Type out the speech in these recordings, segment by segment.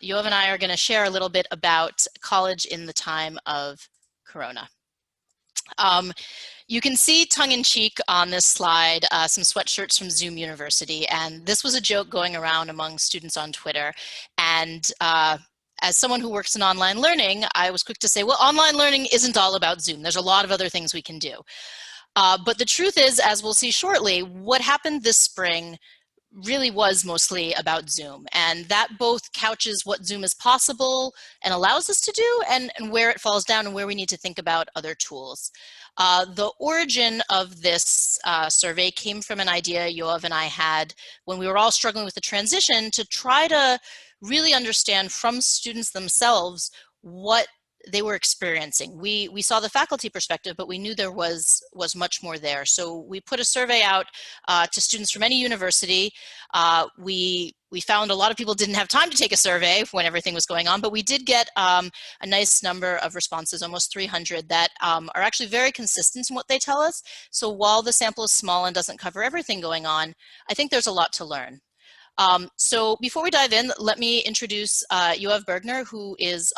Yoav and I are going to share a little bit about college in the time of Corona. You can see tongue-in-cheek on this slide some sweatshirts from Zoom University, and this was a joke going around among students on Twitter. And as someone who works in online learning, I was quick to say, well, online learning isn't all about Zoom. There's a lot of other things we can do. But the truth is, as we'll see shortly, what happened this spring really was mostly about Zoom, and that both couches what Zoom is possible and allows us to do, and where it falls down and where we need to think about other tools. The origin of this survey came from an idea Yoav and I had when we were all struggling with the transition to try to really understand from students themselves what they were experiencing. We saw the faculty perspective, but we knew there was much more there. So we put a survey out to students from any university. We found a lot of people didn't have time to take a survey when everything was going on, but we did get a nice number of responses, almost 300, that are actually very consistent in what they tell us. So while the sample is small and doesn't cover everything going on, I think there's a lot to learn. So before we dive in, let me introduce Yoav Bergner, who is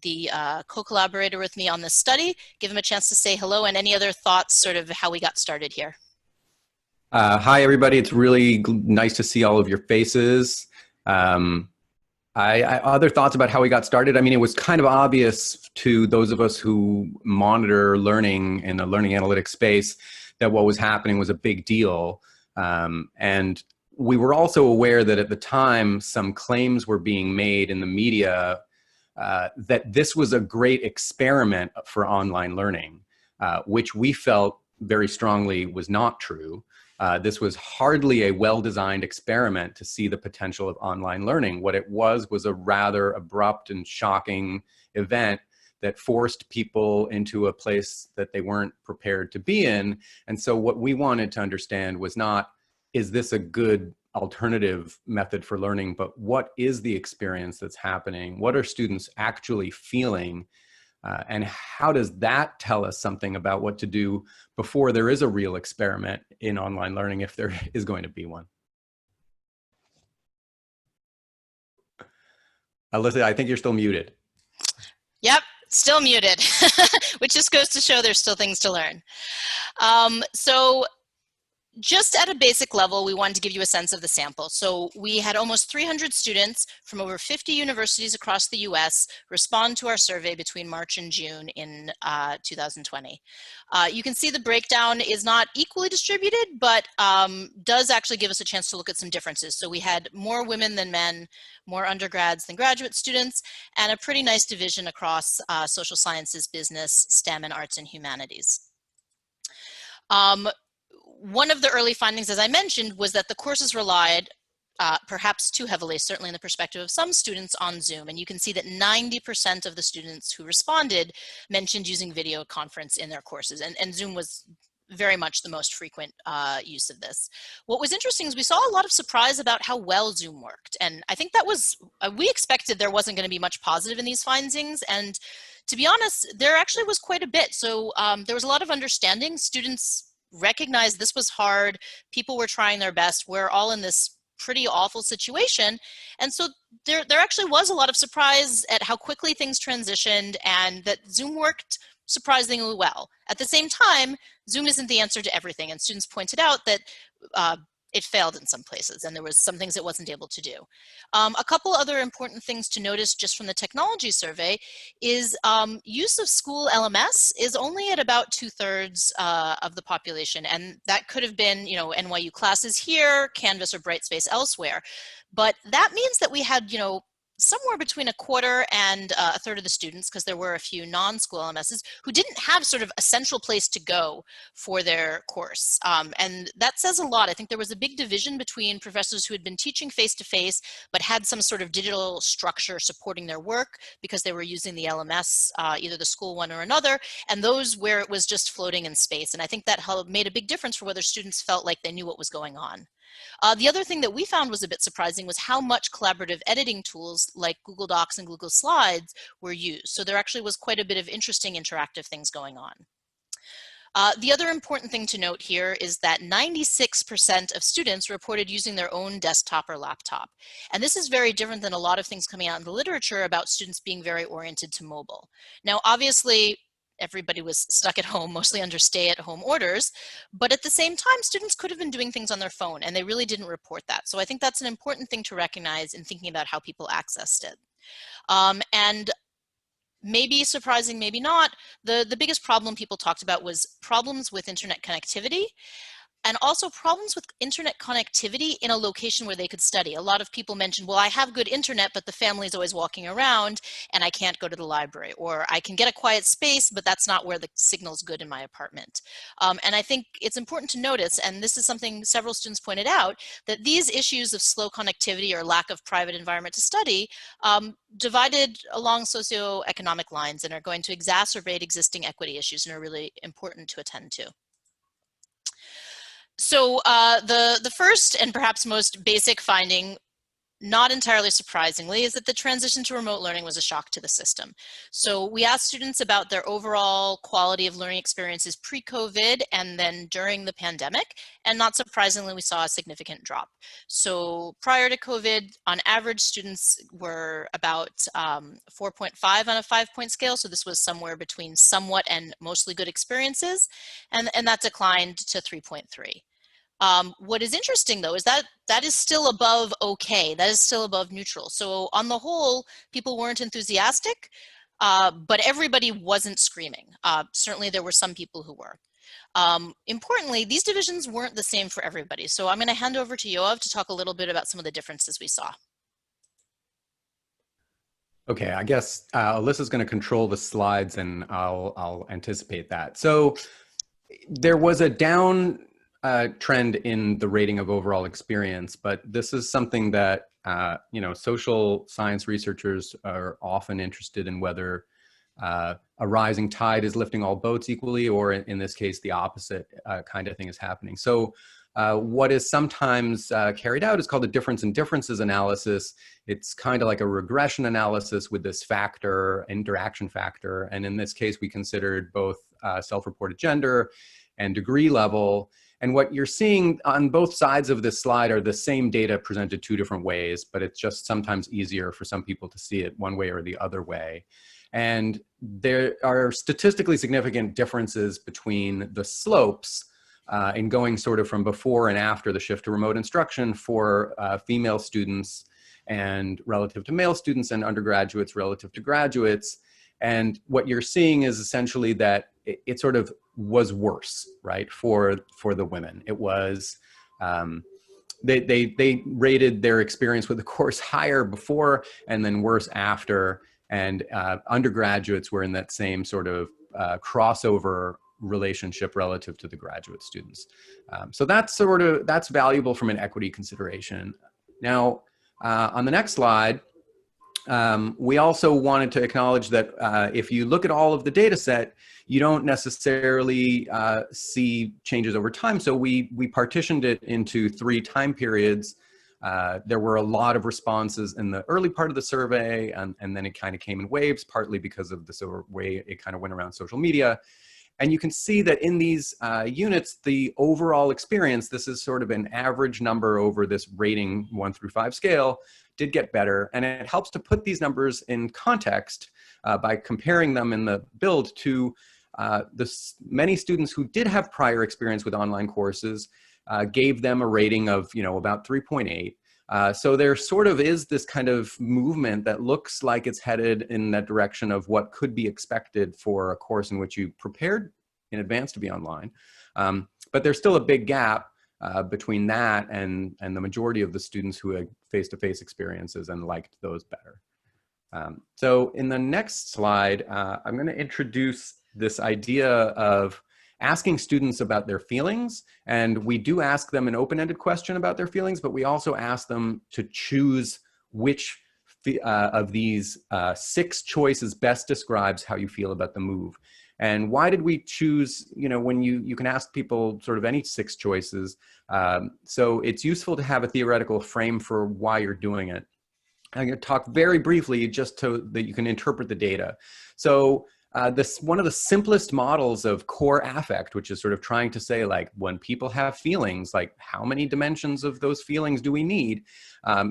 the co-collaborator with me on this study. Give him a chance to say hello and any other thoughts, sort of how we got started here. Hi, everybody. It's really nice to see all of your faces. Other thoughts about how we got started. I mean, it was kind of obvious to those of us who monitor learning in the learning analytics space that what was happening was a big deal. And we were also aware that at the time, some claims were being made in the media that this was a great experiment for online learning, which we felt very strongly was not true. This was hardly a well-designed experiment to see the potential of online learning. What it was a rather abrupt and shocking event that forced people into a place that they weren't prepared to be in. And so what we wanted to understand was not, is this a good alternative method for learning, but what is the experience that's happening? What are students actually feeling? And how does that tell us something about what to do before there is a real experiment in online learning, if there is going to be one? Alyssa, I think you're still muted. Yep, still muted, which just goes to show there's still things to learn. So just at a basic level, we wanted to give you a sense of the sample. So we had almost 300 students from over 50 universities across the US respond to our survey between March and June in 2020. You can see the breakdown is not equally distributed, but does actually give us a chance to look at some differences. So we had more women than men, more undergrads than graduate students, and a pretty nice division across social sciences, business, STEM, and arts and humanities. One of the early findings, as I mentioned, was that the courses relied perhaps too heavily, certainly in the perspective of some students, on Zoom. And you can see that 90% of the students who responded mentioned using video conference in their courses. And Zoom was very much the most frequent use of this. What was interesting is we saw a lot of surprise about how well Zoom worked. And I think that was, we expected there wasn't going to be much positive in these findings. And to be honest, there actually was quite a bit. So there was a lot of understanding. Students recognized this was hard. People were trying their best. We're all in this pretty awful situation. And so there actually was a lot of surprise at how quickly things transitioned and that Zoom worked surprisingly well. At the same time, Zoom isn't the answer to everything. And students pointed out that it failed in some places and there was some things it wasn't able to do. A couple other important things to notice just from the technology survey is use of school LMS is only at about 2/3 of the population. And that could have been, you know, NYU classes here, Canvas or Brightspace elsewhere. But that means that we had, you know, somewhere between 1/4 and 1/3 of the students, because there were a few non-school LMSs, who didn't have sort of a central place to go for their course. And that says a lot. I think there was a big division between professors who had been teaching face-to-face, but had some sort of digital structure supporting their work because they were using the LMS, either the school one or another, and those where it was just floating in space. And I think that made a big difference for whether students felt like they knew what was going on. The other thing that we found was a bit surprising was how much collaborative editing tools like Google Docs and Google Slides were used. So there actually was quite a bit of interesting interactive things going on. The other important thing to note here is that 96% of students reported using their own desktop or laptop. And this is very different than a lot of things coming out in the literature about students being very oriented to mobile. Now, obviously, everybody was stuck at home, mostly under stay-at-home orders, but at the same time, students could have been doing things on their phone, and they really didn't report that. So I think that's an important thing to recognize in thinking about how people accessed it. And maybe surprising, maybe not, the biggest problem people talked about was problems with internet connectivity, and also problems with internet connectivity in a location where they could study. A lot of people mentioned, well, I have good internet, but the family's always walking around and I can't go to the library, or I can get a quiet space, but that's not where the signal's good in my apartment. And I think it's important to notice, and this is something several students pointed out, that these issues of slow connectivity or lack of private environment to study divided along socioeconomic lines and are going to exacerbate existing equity issues and are really important to attend to. So the first and perhaps most basic finding, not entirely surprisingly, is that the transition to remote learning was a shock to the system. So we asked students about their overall quality of learning experiences pre-COVID and then during the pandemic, and not surprisingly, we saw a significant drop. So prior to COVID, on average, students were about 4.5 on a 5-point scale. So this was somewhere between somewhat and mostly good experiences, and that declined to 3.3. What is interesting, though, is that that is still above okay. That is still above neutral. So on the whole, people weren't enthusiastic, but everybody wasn't screaming. Certainly, there were some people who were. Importantly, these divisions weren't the same for everybody. So I'm going to hand over to Yoav to talk a little bit about some of the differences we saw. Okay, I guess Alyssa's going to control the slides, and I'll anticipate that. So there was a down trend in the rating of overall experience, but this is something that social science researchers are often interested in, whether a rising tide is lifting all boats equally, or in this case, the opposite kind of thing is happening. So what is sometimes carried out is called a difference in differences analysis. It's kind of like a regression analysis with this factor, interaction factor. And in this case, we considered both self-reported gender and degree level. And what you're seeing on both sides of this slide are the same data presented two different ways, but it's just sometimes easier for some people to see it one way or the other way. And there are statistically significant differences between the slopes in going sort of from before and after the shift to remote instruction for female students and relative to male students, and undergraduates relative to graduates. And what you're seeing is essentially that it sort of was worse, right, for the women. It was, they rated their experience with the course higher before and then worse after. And undergraduates were in that same sort of crossover relationship relative to the graduate students. So that's valuable from an equity consideration. Now, on the next slide, we also wanted to acknowledge that if you look at all of the data set, you don't necessarily see changes over time. So we partitioned it into 3 time periods. There were a lot of responses in the early part of the survey, and then it kind of came in waves, partly because of the way it kind of went around social media. And you can see that in these units, the overall experience, this is sort of an average number over this rating 1 through 5 scale, did get better. And it helps to put these numbers in context by comparing them in the build to many students who did have prior experience with online courses, gave them a rating of about 3.8. So there sort of is this kind of movement that looks like it's headed in that direction of what could be expected for a course in which you prepared in advance to be online. But there's still a big gap between that and the majority of the students who had face-to-face experiences and liked those better. So in the next slide, I'm going to introduce this idea of asking students about their feelings. And we do ask them an open-ended question about their feelings, but we also ask them to choose which of these 6 choices best describes how you feel about the move. And why did we choose, when you can ask people sort of any 6 choices. So it's useful to have a theoretical frame for why you're doing it. I'm going to talk very briefly just so that you can interpret the data. So one of the simplest models of core affect, which is sort of trying to say, like, when people have feelings, like, how many dimensions of those feelings do we need,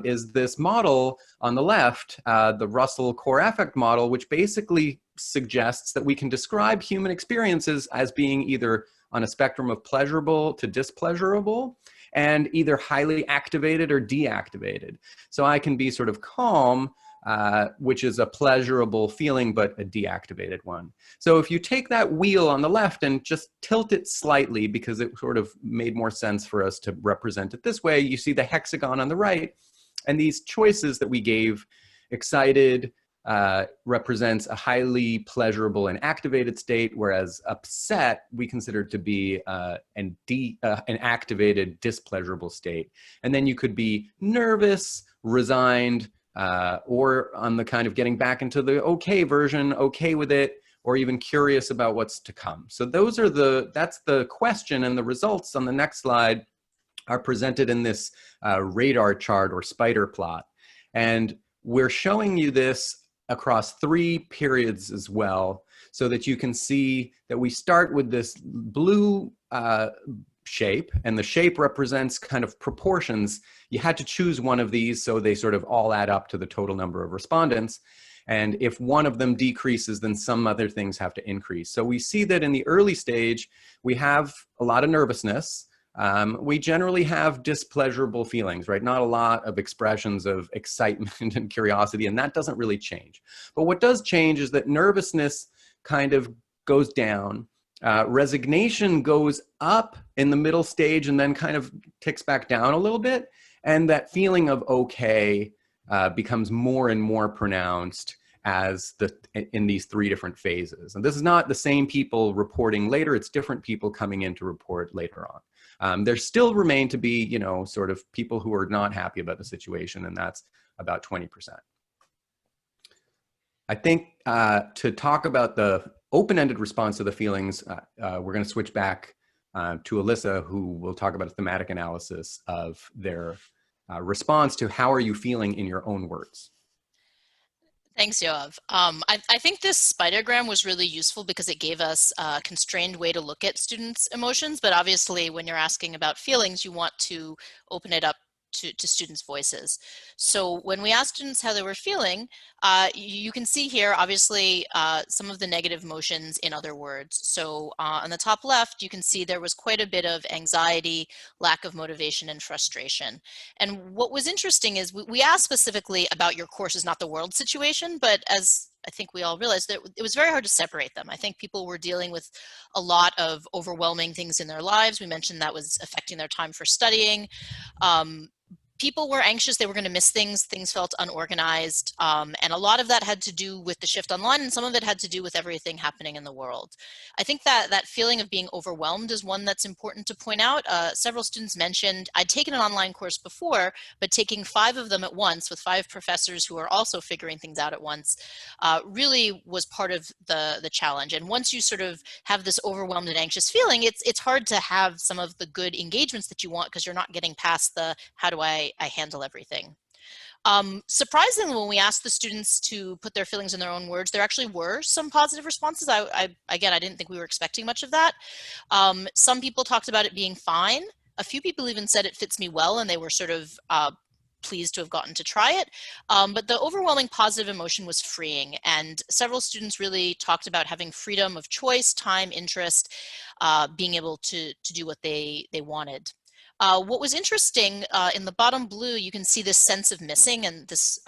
is this model on the left, the Russell core affect model, which basically suggests that we can describe human experiences as being either on a spectrum of pleasurable to displeasurable, and either highly activated or deactivated. So I can be sort of calm, which is a pleasurable feeling, but a deactivated one. So if you take that wheel on the left and just tilt it slightly, because it sort of made more sense for us to represent it this way, you see the hexagon on the right, and these choices that we gave, excited represents a highly pleasurable and activated state, whereas upset we consider to be an activated, displeasurable state. And then you could be nervous, resigned, or on the kind of getting back into the okay version, okay with it, or even curious about what's to come. So those are that's the question, and the results on the next slide are presented in this radar chart or spider plot. And we're showing you this across 3 periods as well, so that you can see that we start with this blue shape, and the shape represents kind of proportions. You had to choose one of these, so they sort of all add up to the total number of respondents. And if one of them decreases, then some other things have to increase. So we see that in the early stage, we have a lot of nervousness. We generally have displeasurable feelings, right? Not a lot of expressions of excitement and curiosity, and that doesn't really change. But what does change is that nervousness kind of goes down. Resignation goes up in the middle stage and then kind of ticks back down a little bit. And that feeling of okay becomes more and more pronounced as in these 3 different phases. And this is not the same people reporting later, it's different people coming in to report later on. There still remain to be, you know, sort of people who are not happy about the situation, and that's about 20%. I think to talk about the open-ended response to the feelings, we're going to switch back to Alyssa, who will talk about a thematic analysis of their response to how are you feeling in your own words. Thanks, Yoav. I think this spidergram was really useful because it gave us a constrained way to look at students' emotions, but obviously when you're asking about feelings, you want to open it up to students' voices. So when we asked students how they were feeling, you can see here, obviously, some of the negative emotions in other words. So on the top left, you can see there was quite a bit of anxiety, lack of motivation, and frustration. And what was interesting is we asked specifically about your course is not the world situation, but as I think we all realized that it was very hard to separate them. I think people were dealing with a lot of overwhelming things in their lives. We mentioned that was affecting their time for studying. People were anxious, they were going to miss things, things felt unorganized, and a lot of that had to do with the shift online, and some of it had to do with everything happening in the world. I think that feeling of being overwhelmed is one that's important to point out. Several students mentioned, I'd taken an online course before, but taking 5 of them at once with 5 professors who are also figuring things out at once really was part of the challenge. And once you sort of have this overwhelmed and anxious feeling, it's hard to have some of the good engagements that you want because you're not getting past the how do I handle everything. Surprisingly, when we asked the students to put their feelings in their own words, there actually were some positive responses. Again, I didn't think we were expecting much of that. Some people talked about it being fine. A few people even said it fits me well, and they were sort of pleased to have gotten to try it. But the overwhelming positive emotion was freeing, and several students really talked about having freedom of choice, time, interest, being able to do what they wanted. What was interesting in the bottom blue, you can see this sense of missing and this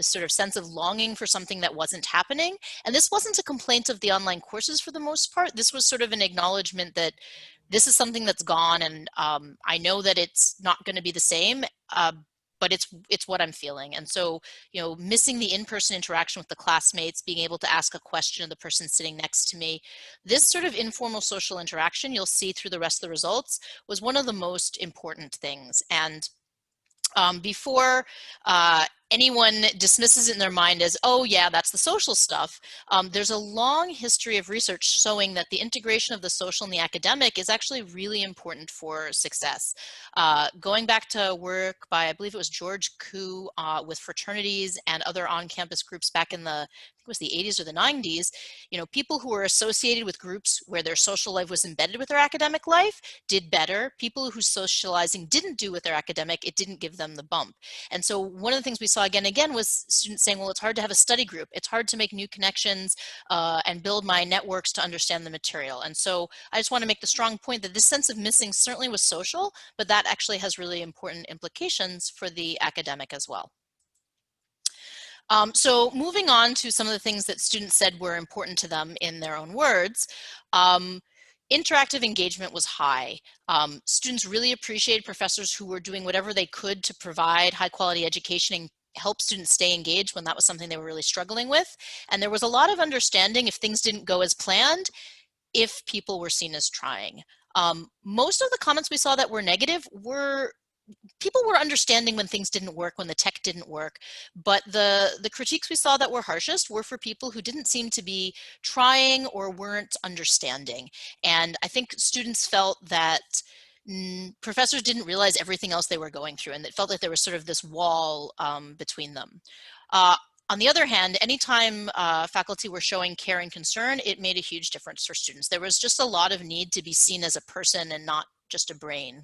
sort of sense of longing for something that wasn't happening. And this wasn't a complaint of the online courses for the most part. This was sort of an acknowledgement that this is something that's gone, and I know that it's not going to be the same, but it's what I'm feeling. And so, you know, missing the in-person interaction with the classmates, being able to ask a question of the person sitting next to me, this sort of informal social interaction you'll see through the rest of the results was one of the most important things. And before anyone dismisses it in their mind as, oh yeah, that's the social stuff. There's a long history of research showing that the integration of the social and the academic is actually really important for success. Going back to work by, I believe it was George Koo, with fraternities and other on-campus groups back in the, I think it was the 80s or the 90s, you know, people who were associated with groups where their social life was embedded with their academic life did better. People whose socializing didn't do with their academic, it didn't give them the bump. And so one of the things we saw again and again was students saying, well, it's hard to have a study group. It's hard to make new connections and build my networks to understand the material. And so I just want to make the strong point that this sense of missing certainly was social, but that actually has really important implications for the academic as well. So moving on to some of the things that students said were important to them in their own words. Interactive engagement was high. Students really appreciated professors who were doing whatever they could to provide high quality education and help students stay engaged when that was something they were really struggling with. And there was a lot of understanding if things didn't go as planned, if people were seen as trying. Most of the comments we saw that were negative were people were understanding when things didn't work, when the tech didn't work, but the critiques we saw that were harshest were for people who didn't seem to be trying or weren't understanding. And I think students felt that professors didn't realize everything else they were going through, and it felt like there was sort of this wall between them. On the other hand, anytime faculty were showing care and concern, it made a huge difference for students. There was just a lot of need to be seen as a person and not just a brain.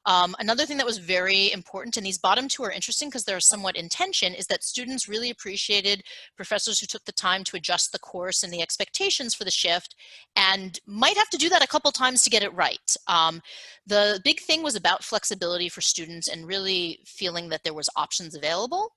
Another thing that was very important, and these bottom two are interesting because they're somewhat in tension, is that students really appreciated professors who took the time to adjust the course and the expectations for the shift, and might have to do that a couple times to get it right. The big thing was about flexibility for students and really feeling that there was options available.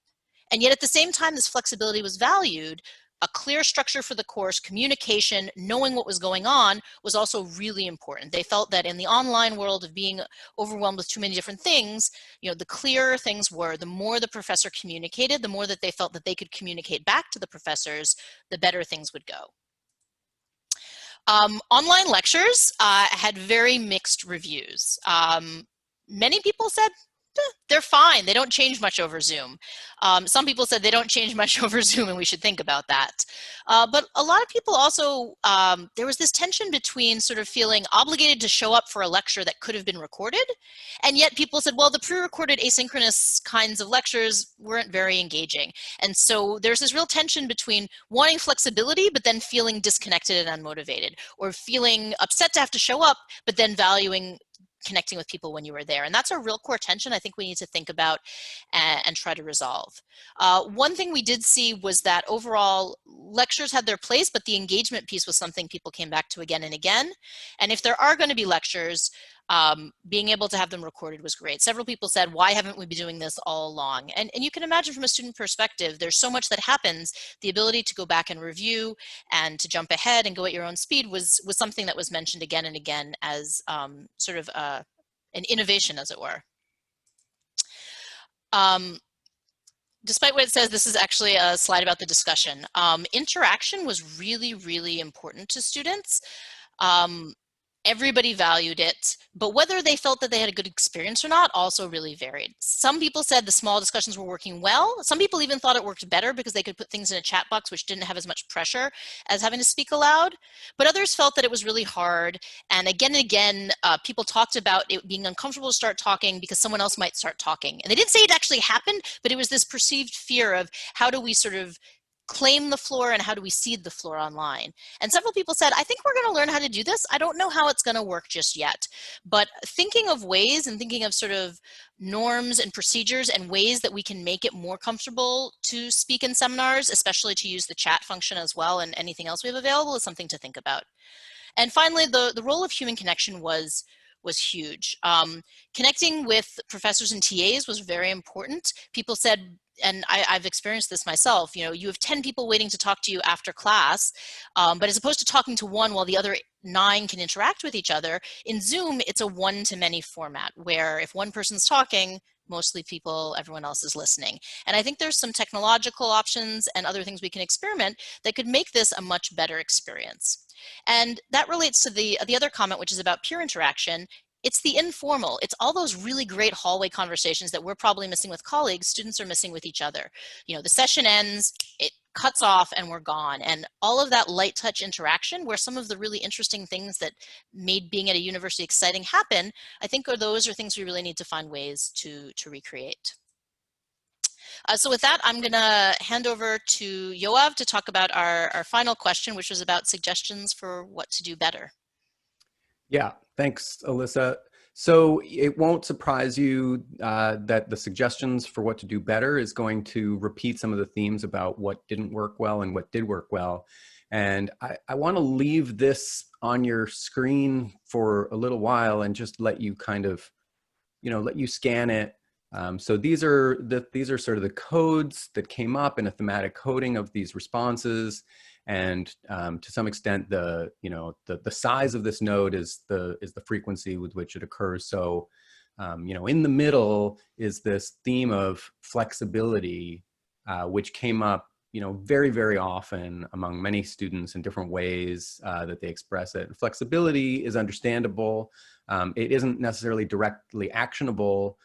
And yet at the same time, this flexibility was valued. A clear structure for the course, communication, knowing what was going on was also really important. They felt that in the online world of being overwhelmed with too many different things, you know, the clearer things were, the more the professor communicated, the more that they felt that they could communicate back to the professors, the better things would go. Online lectures had very mixed reviews. Many people said, they're fine. They don't change much over Zoom. Some people said they don't change much over Zoom and we should think about that. But a lot of people also, there was this tension between sort of feeling obligated to show up for a lecture that could have been recorded. And yet people said, well, the pre-recorded asynchronous kinds of lectures weren't very engaging. And so there's this real tension between wanting flexibility, but then feeling disconnected and unmotivated, or feeling upset to have to show up, but then valuing connecting with people when you were there. And that's a real core tension I think we need to think about and try to resolve. One thing we did see was that overall lectures had their place, but the engagement piece was something people came back to again and again. And if there are going to be lectures, being able to have them recorded was great. Several people said, why haven't we been doing this all along? And you can imagine from a student perspective, there's so much that happens. The ability to go back and review and to jump ahead and go at your own speed was something that was mentioned again and again as sort of an innovation, as it were. Despite what it says, this is actually a slide about the discussion. Interaction was really, really important to students. Everybody valued it, but whether they felt that they had a good experience or not also really varied. Some people said the small discussions were working well. Some people even thought it worked better because they could put things in a chat box which didn't have as much pressure as having to speak aloud. But others felt that it was really hard. And again, people talked about it being uncomfortable to start talking because someone else might start talking. And they didn't say it actually happened, but it was this perceived fear of how do we sort of claim the floor and how do we cede the floor online. And several people said, I think we're going to learn how to do this. I don't know how it's going to work just yet. But thinking of ways and thinking of sort of norms and procedures and ways that we can make it more comfortable to speak in seminars, especially to use the chat function as well and anything else we have available, is something to think about. And finally, the role of human connection was huge. Connecting with professors and TAs was very important. People said, and I've experienced this myself, you know, you have 10 people waiting to talk to you after class, but as opposed to talking to one while the other 9 can interact with each other, in Zoom, it's a one-to-many format where if one person's talking, mostly everyone else is listening. And I think there's some technological options and other things we can experiment that could make this a much better experience. And that relates to the other comment, which is about peer interaction. It's the informal. It's all those really great hallway conversations that we're probably missing with colleagues, students are missing with each other. You know, the session ends, it cuts off, and we're gone. And all of that light touch interaction, where some of the really interesting things that made being at a university exciting happen, I think those are things we really need to find ways to recreate. So with that, I'm going to hand over to Yoav to talk about our final question, which was about suggestions for what to do better. Yeah, thanks, Alyssa. So it won't surprise you that the suggestions for what to do better is going to repeat some of the themes about what didn't work well and what did work well. And I want to leave this on your screen for a little while and just let you kind of, let you scan it. So these are sort of the codes that came up in a thematic coding of these responses. And to some extent, the size of this node is the frequency with which it occurs. So, in the middle is this theme of flexibility, which came up, very, very often among many students in different ways that they express it. Flexibility is understandable. It isn't necessarily directly actionable.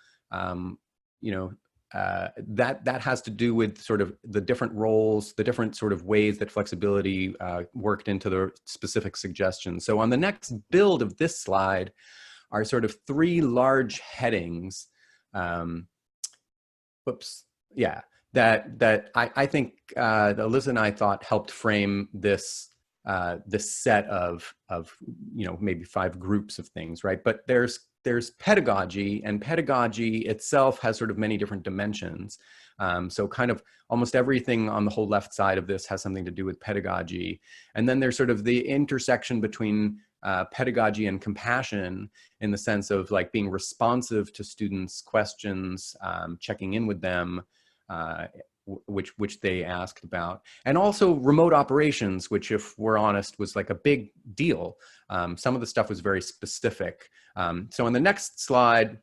That has to do with sort of the different roles, the different sort of ways that flexibility worked into the specific suggestions. So on the next build of this slide are sort of three large headings. That I think Alyssa and I thought helped frame this this set of maybe 5 groups of things, right? But there's pedagogy, and pedagogy itself has sort of many different dimensions. So kind of almost everything on the whole left side of this has something to do with pedagogy. And then there's sort of the intersection between pedagogy and compassion, in the sense of like being responsive to students' questions, checking in with them, which they asked about, and also remote operations, which, if we're honest, was like a big deal. Some of the stuff was very specific. So on the next slide,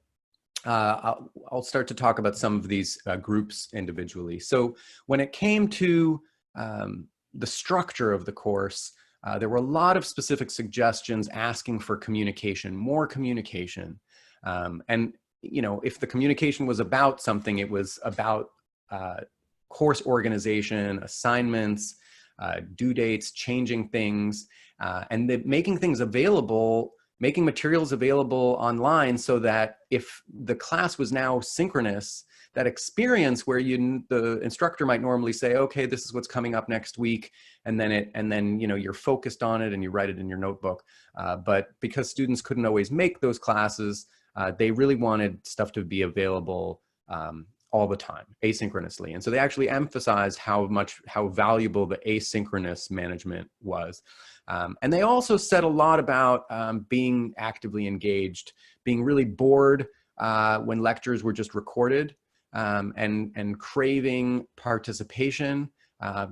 I'll start to talk about some of these groups individually. So when it came to the structure of the course, there were a lot of specific suggestions asking for communication, more communication. And if the communication was about something, it was about course organization, assignments, due dates, changing things, and making things available, making materials available online, so that if the class was now synchronous, that experience where the instructor might normally say, okay, this is what's coming up next week, and then you're focused on it and you write it in your notebook. But because students couldn't always make those classes, they really wanted stuff to be available all the time, asynchronously. And so they actually emphasized how valuable the asynchronous management was. And they also said a lot about being actively engaged, being really bored when lectures were just recorded, and craving participation.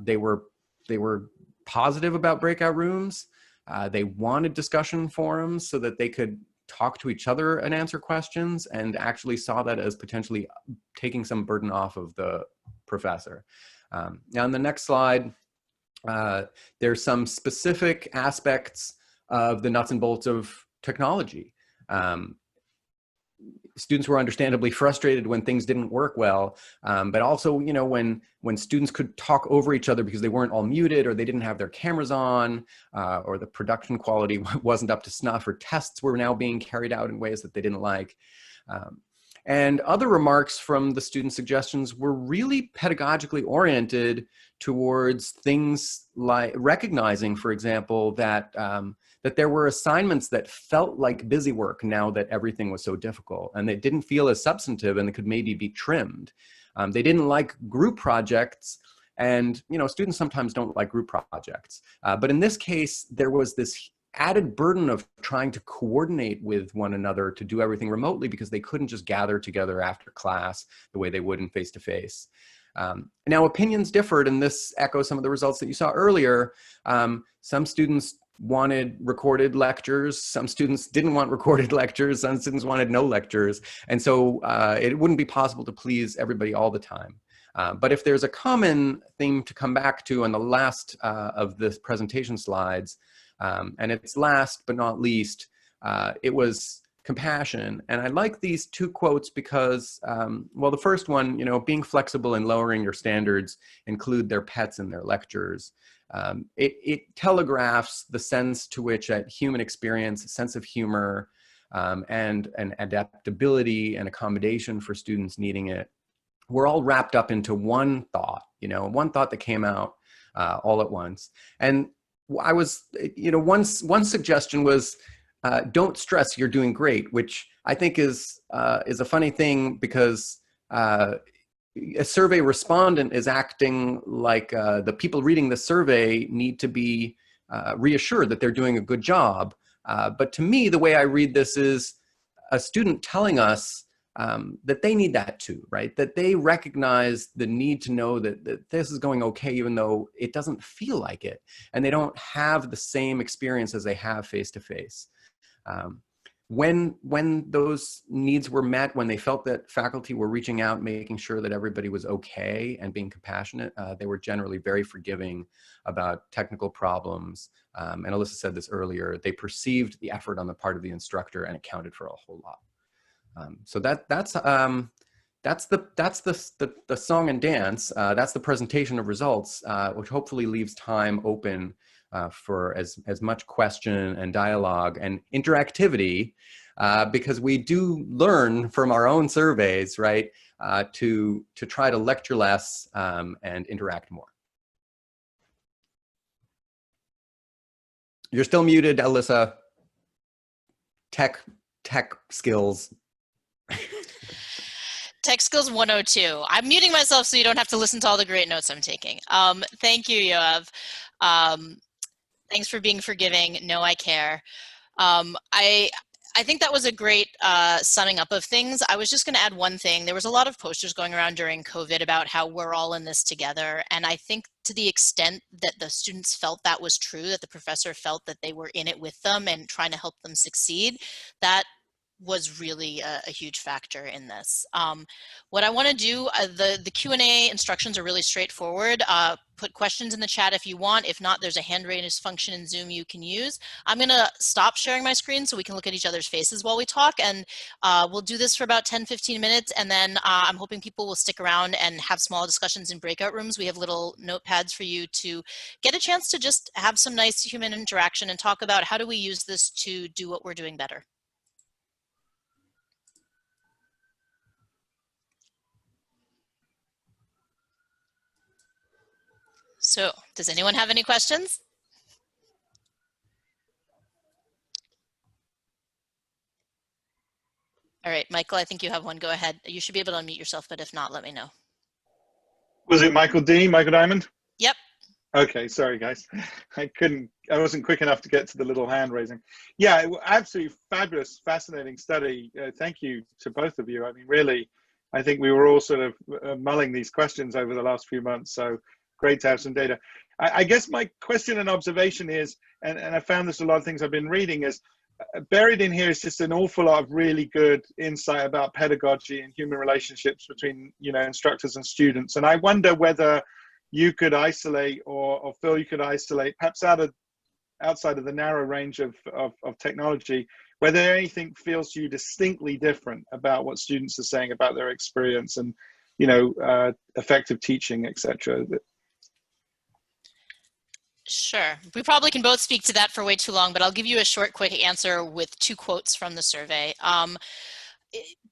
They were positive about breakout rooms. They wanted discussion forums so that they could talk to each other and answer questions, and actually saw that as potentially taking some burden off of the professor. Now on the next slide, there's some specific aspects of the nuts and bolts of technology. Students were understandably frustrated when things didn't work well, but also, when students could talk over each other because they weren't all muted, or they didn't have their cameras on, or the production quality wasn't up to snuff, or tests were now being carried out in ways that they didn't like. And other remarks from the student suggestions were really pedagogically oriented towards things like recognizing, for example, that that there were assignments that felt like busy work now that everything was so difficult, and they didn't feel as substantive, and they could maybe be trimmed. They didn't like group projects, and students sometimes don't like group projects. But in this case, there was this added burden of trying to coordinate with one another to do everything remotely, because they couldn't just gather together after class the way they would in face-to-face. Now, opinions differed, and this echoes some of the results that you saw earlier. Some students wanted recorded lectures, some students didn't want recorded lectures, some students wanted no lectures, and so it wouldn't be possible to please everybody all the time. But if there's a common theme to come back to on the last of the presentation slides, and it's last but not least, it was compassion. And I like these two quotes because, well, the first one, being flexible and lowering your standards, include their pets in their lectures. It telegraphs the sense to which a human experience, a sense of humor, and an adaptability and accommodation for students needing it, we're all wrapped up into one thought, one thought that came out all at once. And I was, one suggestion was, don't stress, you're doing great, which I think is a funny thing, because a survey respondent is acting like the people reading the survey need to be reassured that they're doing a good job. But to me, the way I read this is a student telling us that they need that too, right? That they recognize the need to know that this is going okay, even though it doesn't feel like it, and they don't have the same experience as they have face-to-face. When those needs were met, when they felt that faculty were reaching out, making sure that everybody was okay and being compassionate, they were generally very forgiving about technical problems. And Alyssa said this earlier, they perceived the effort on the part of the instructor and it counted for a whole lot. So that's the song and dance. That's the presentation of results, which hopefully leaves time open for as much question and dialogue and interactivity, because we do learn from our own surveys, right? To try to lecture less and interact more. You're still muted, Alyssa. Tech skills. Tech skills 102. I'm muting myself so you don't have to listen to all the great notes I'm taking. Thank you, Yoav. Thanks for being forgiving. No, I care. I think that was a great summing up of things. I was just going to add one thing. There was a lot of posters going around during COVID about how we're all in this together. And I think to the extent that the students felt that was true, that the professor felt that they were in it with them and trying to help them succeed, that was really a huge factor in this. What I want to do, the Q&A instructions are really straightforward. Put questions in the chat if you want. If not, there's a hand raise function in Zoom you can use. I'm going to stop sharing my screen so we can look at each other's faces while we talk, and we'll do this for about 10-15 minutes, and then I'm hoping people will stick around and have small discussions in breakout rooms. We have little notepads for you to get a chance to just have some nice human interaction and talk about how do we use this to do what we're doing better. So, does anyone have any questions? All right, Michael, I think you have one. Go ahead. You should be able to unmute yourself, but if not, let me know. Was it Michael Diamond? Yep. Okay, sorry guys. I wasn't quick enough to get to the little hand raising. Yeah, absolutely fabulous, fascinating study. Thank you to both of you. I mean, really, I think we were all sort of mulling these questions over the last few months, so great to have some data. I guess my question and observation is, and I found this a lot of things I've been reading, is buried in here is just an awful lot of really good insight about pedagogy and human relationships between, instructors and students. And I wonder whether you could isolate, or Phil, you could isolate, perhaps outside of the narrow range of technology, whether anything feels to you distinctly different about what students are saying about their experience and, effective teaching, etc. Sure. We probably can both speak to that for way too long, but I'll give you a short, quick answer with 2 quotes from the survey.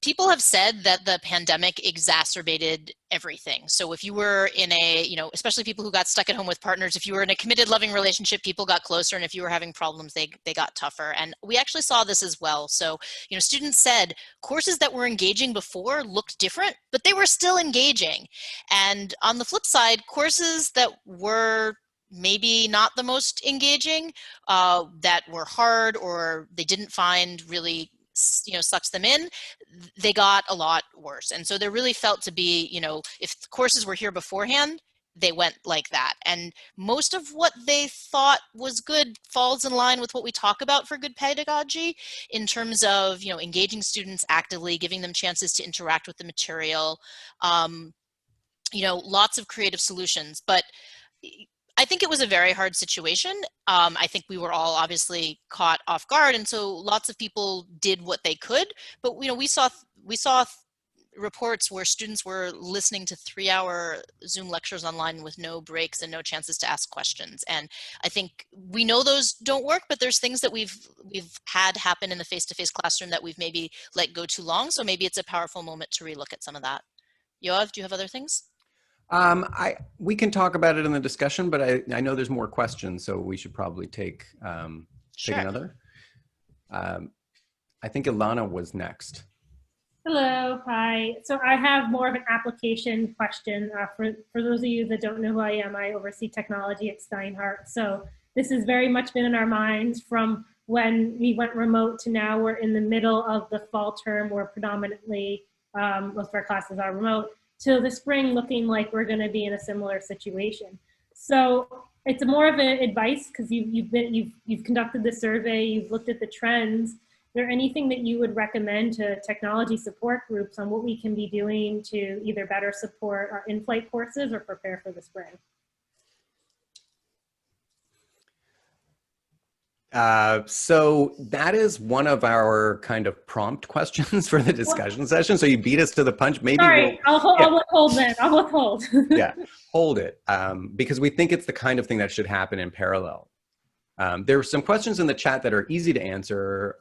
People have said that the pandemic exacerbated everything. So if you were in a, especially people who got stuck at home with partners, if you were in a committed, loving relationship, people got closer. And if you were having problems, they got tougher. And we actually saw this as well. So, students said courses that were engaging before looked different, but they were still engaging. And on the flip side, courses that were maybe not the most engaging, that were hard or they didn't find really sucks them in, they got a lot worse. And so there really felt to be, if the courses were here beforehand, they went like that. And most of what they thought was good falls in line with what we talk about for good pedagogy in terms of, engaging students actively, giving them chances to interact with the material, lots of creative solutions. But I think it was a very hard situation. I think we were all obviously caught off guard, and so lots of people did what they could. But we saw reports where students were listening to 3-hour Zoom lectures online with no breaks and no chances to ask questions. And I think we know those don't work, but there's things that we've had happen in the face-to-face classroom that we've maybe let go too long. So maybe it's a powerful moment to relook at some of that. Yoav, do you have other things? We can talk about it in the discussion, but I know there's more questions, so we should probably take Sure. another. I think Ilana was next. Hello, hi. So I have more of an application question. For those of you that don't know who I am, I oversee technology at Steinhardt. So this has very much been in our minds from when we went remote to now. We're in the middle of the fall term where predominantly most of our classes are remote, till the spring looking like we're gonna be in a similar situation. So it's more of an advice because you've conducted the survey, you've looked at the trends. Is there anything that you would recommend to technology support groups on what we can be doing to either better support our in-flight courses or prepare for the spring? So that is one of our kind of prompt questions for the discussion session. So you beat us to the punch. Maybe sorry, I'll withhold then. I'll withhold. Yeah, hold it, because we think it's the kind of thing that should happen in parallel. There are some questions in the chat that are easy to answer.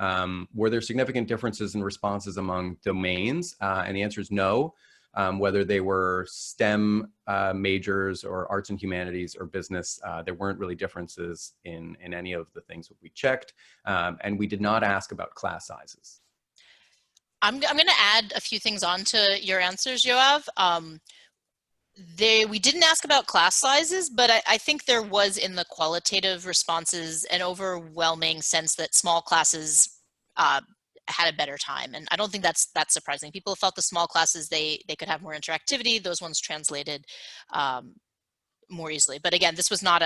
Were there significant differences in responses among domains? And the answer is no. Whether they were STEM majors or arts and humanities or business, there weren't really differences in any of the things that we checked. And we did not ask about class sizes. I'm going to add a few things onto your answers, Yoav. We didn't ask about class sizes, but I think there was in the qualitative responses an overwhelming sense that small classes had a better time. And I don't think that's surprising. People felt the small classes, they could have more interactivity. Those ones translated more easily. But again, this was not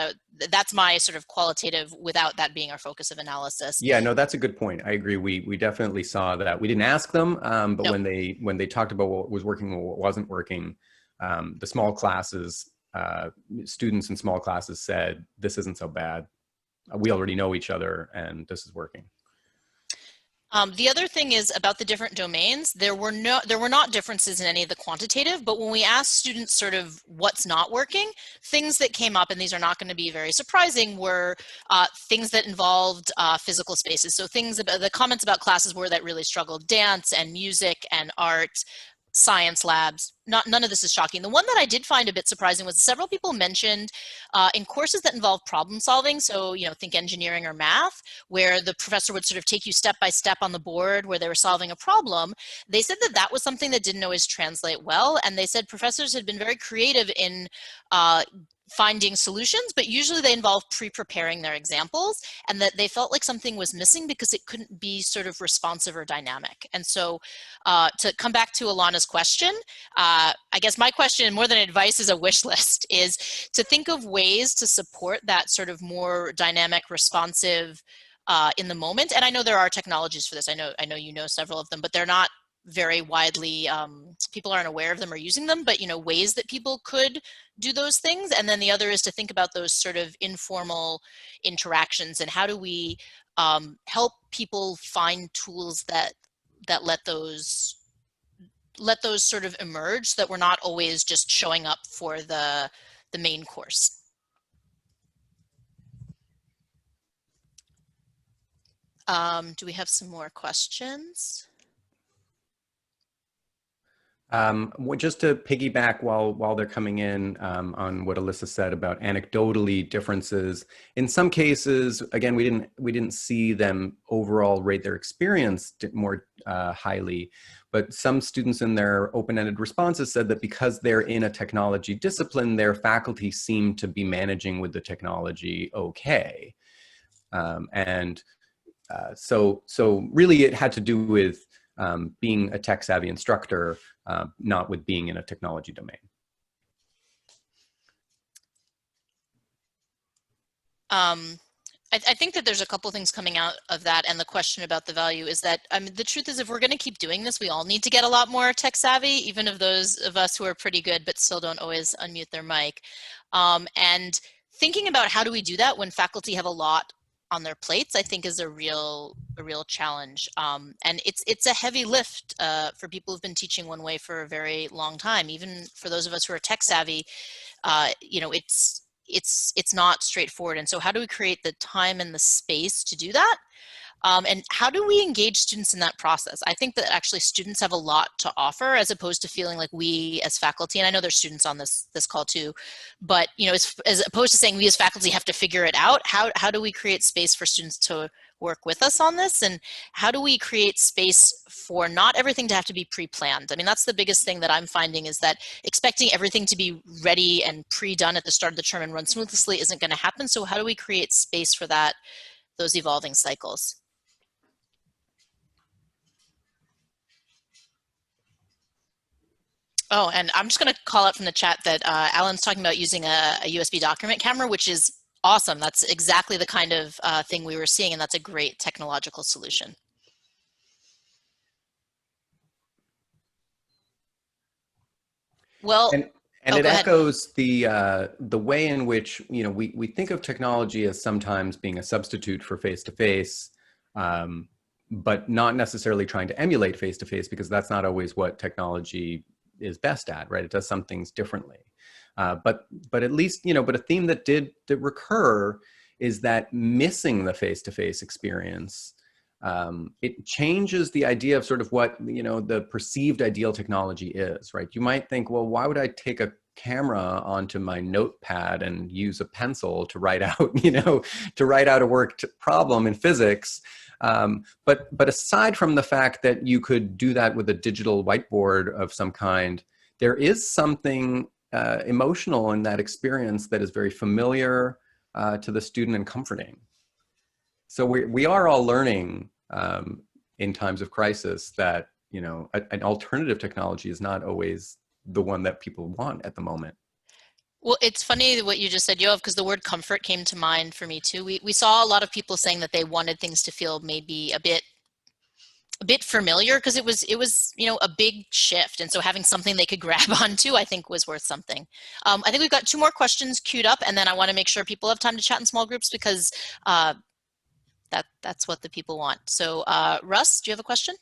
that's my sort of qualitative without that being our focus of analysis. Yeah, no, that's a good point. I agree. We definitely saw that. We didn't ask them, but Nope. when they talked about what was working and what wasn't working, the small classes, students in small classes said, this isn't so bad. We already know each other and this is working. The other thing is about the different domains. There were not differences in any of the quantitative, but when we asked students sort of what's not working, things that came up, and these are not going to be very surprising, were things that involved physical spaces. So things about the comments about classes where that really struggled: dance and music and art, science labs. None of this is shocking. The one that I did find a bit surprising was several people mentioned in courses that involve problem solving, so think engineering or math, where the professor would sort of take you step by step on the board where they were solving a problem. They said that was something that didn't always translate well, and they said professors had been very creative in finding solutions, but usually they involve pre-preparing their examples, and that they felt like something was missing because it couldn't be sort of responsive or dynamic. And so to come back to Alana's question, I guess my question, more than advice, is a wish list, is to think of ways to support that sort of more dynamic, responsive in the moment. And I know there are technologies for this. I know you know several of them, but they're not very widely, people aren't aware of them or using them, but ways that people could do those things. And then the other is to think about those sort of informal interactions and how do we help people find tools that let those sort of emerge, so that we're not always just showing up for the main course. Do we have some more questions? Just to piggyback while they're coming in on what Alyssa said about anecdotally differences, in some cases, again, we didn't see them overall rate their experience more highly, but some students in their open-ended responses said that because they're in a technology discipline, their faculty seem to be managing with the technology okay. So really it had to do with being a tech-savvy instructor, not with being in a technology domain. I think that there's a couple things coming out of that, and the question about the value is that, the truth is, if we're going to keep doing this, we all need to get a lot more tech-savvy, even of those of us who are pretty good but still don't always unmute their mic. And thinking about how do we do that when faculty have a lot on their plates, I think is a real challenge. And it's a heavy lift for people who've been teaching one way for a very long time. Even for those of us who are tech savvy, you know, it's not straightforward. And so how do we create the time and the space to do that? And how do we engage students in that process? I think that actually students have a lot to offer, as opposed to feeling like we as faculty, and I know there's students on this call too, but you know, as opposed to saying we as faculty have to figure it out, how do we create space for students to work with us on this? And how do we create space for not everything to have to be pre-planned? I mean, that's the biggest thing that I'm finding, is that expecting everything to be ready and pre-done at the start of the term and run smoothly isn't going to happen. So how do we create space for that, those evolving cycles? Oh, and I'm just going to call out from the chat that Alan's talking about using a USB document camera, which is awesome. That's exactly the kind of thing we were seeing, and that's a great technological solution. Well, and it echoes the way in which, you know, we think of technology as sometimes being a substitute for face-to-face, but not necessarily trying to emulate face-to-face, because that's not always what technology is best at, right? It does some things differently. But at least, you know, but a theme that did recur is that missing the face-to-face experience, it changes the idea of sort of what, you know, the perceived ideal technology is, right? You might think, well, why would I take a camera onto my notepad and use a pencil to write out, you know, to write out a worked problem in physics? But aside from the fact that you could do that with a digital whiteboard of some kind, there is something emotional in that experience that is very familiar to the student and comforting. So we are all learning in times of crisis that, you know, an alternative technology is not always the one that people want at the moment. Well, it's funny what you just said, Yoav, because the word comfort came to mind for me too. We saw a lot of people saying that they wanted things to feel maybe a bit familiar, because it was, you know, a big shift. And so having something they could grab onto, I think, was worth something. I think we've got 2 more questions queued up, and then I want to make sure people have time to chat in small groups, because that's what the people want. So Russ, do you have a question?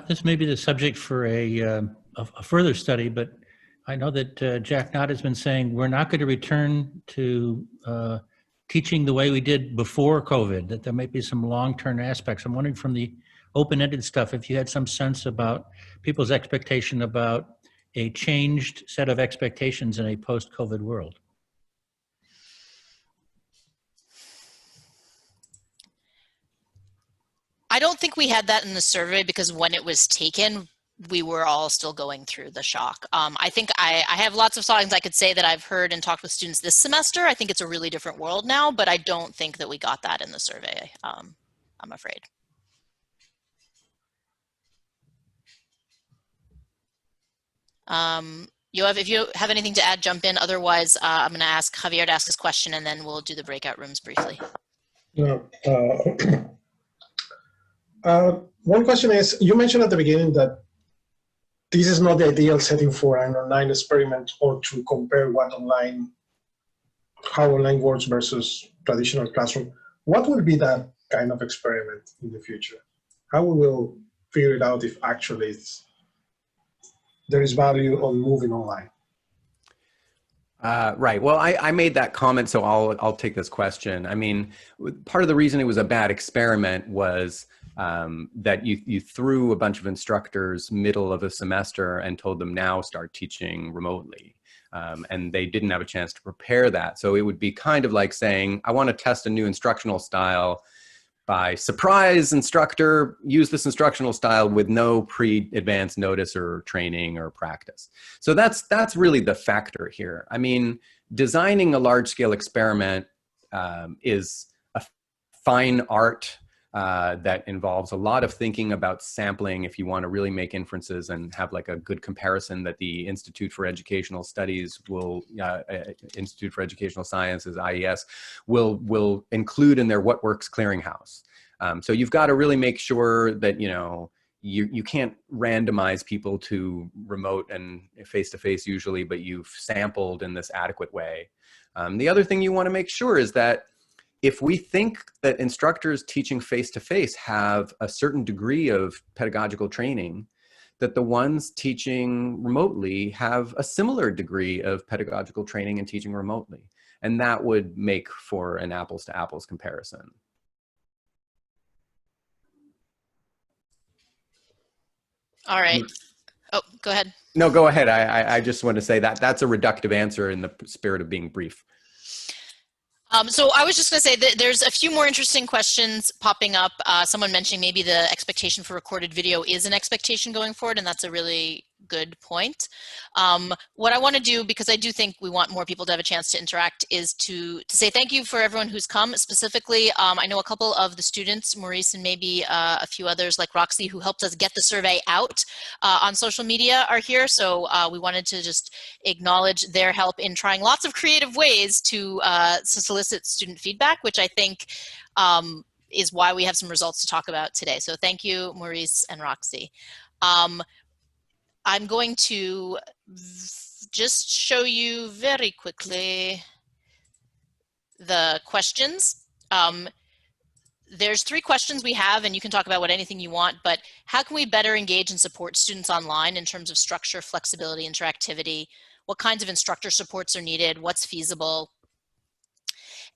This may be the subject for a further study, but I know that Jack Knott has been saying we're not going to return to teaching the way we did before COVID, that there might be some long-term aspects. I'm wondering, from the open-ended stuff, if you had some sense about people's expectation about a changed set of expectations in a post-COVID world. I don't think we had that in the survey, because when it was taken, we were all still going through the shock. I think I have lots of things I could say that I've heard and talked with students this semester. I think it's a really different world now, but I don't think that we got that in the survey, I'm afraid. Yoav, if you have anything to add, jump in. Otherwise, I'm going to ask Javier to ask his question, and then we'll do the breakout rooms briefly. One question is, you mentioned at the beginning that this is not the ideal setting for an online experiment, or to compare how online works versus traditional classroom. What will be that kind of experiment in the future? How we will figure it out if actually there is value on moving online? Right. Well, I made that comment, so I'll take this question. I mean, part of the reason it was a bad experiment was that you threw a bunch of instructors middle of a semester and told them now start teaching remotely. And they didn't have a chance to prepare that. So it would be kind of like saying, I want to test a new instructional style. By surprise, instructor, use this instructional style with no pre-advanced notice or training or practice. So that's really the factor here. I mean, designing a large-scale experiment is a fine art that involves a lot of thinking about sampling if you want to really make inferences and have like a good comparison that the Institute for Educational Studies will, Institute for Educational Sciences, IES, will include in their What Works clearinghouse. So you've got to really make sure that, you know, you can't randomize people to remote and face-to-face usually, but you've sampled in this adequate way. The other thing you want to make sure is that if we think that instructors teaching face-to-face have a certain degree of pedagogical training, that the ones teaching remotely have a similar degree of pedagogical training in teaching remotely. And that would make for an apples to apples comparison. All right. Oh, go ahead. No, go ahead. I just want to say that that's a reductive answer in the spirit of being brief. So I was just going to say that there's a few more interesting questions popping up. Someone mentioning maybe the expectation for recorded video is an expectation going forward, and that's a really good point. What I want to do, because I do think we want more people to have a chance to interact, is to say thank you for everyone who's come. Specifically, I know a couple of the students, Maurice and maybe a few others like Roxy, who helped us get the survey out on social media, are here. So we wanted to just acknowledge their help in trying lots of creative ways to solicit student feedback, which I think is why we have some results to talk about today. So thank you, Maurice and Roxy. I'm going to just show you very quickly the questions. There's 3 questions we have, and you can talk about anything you want, but how can we better engage and support students online in terms of structure, flexibility, interactivity? What kinds of instructor supports are needed? What's feasible?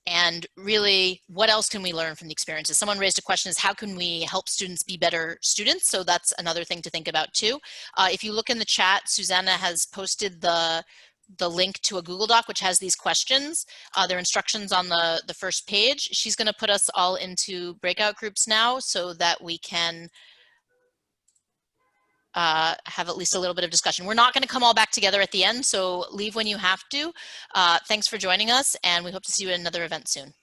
And really, what else can we learn from the experiences? Someone raised a question, is how can we help students be better students? So that's another thing to think about too. If you look in the chat, Susanna has posted the link to a Google Doc which has these questions. There are instructions on the first page. She's going to put us all into breakout groups now so that we can have at least a little bit of discussion. We're not going to come all back together at the end, so leave when you have to. Thanks for joining us, and we hope to see you at another event soon.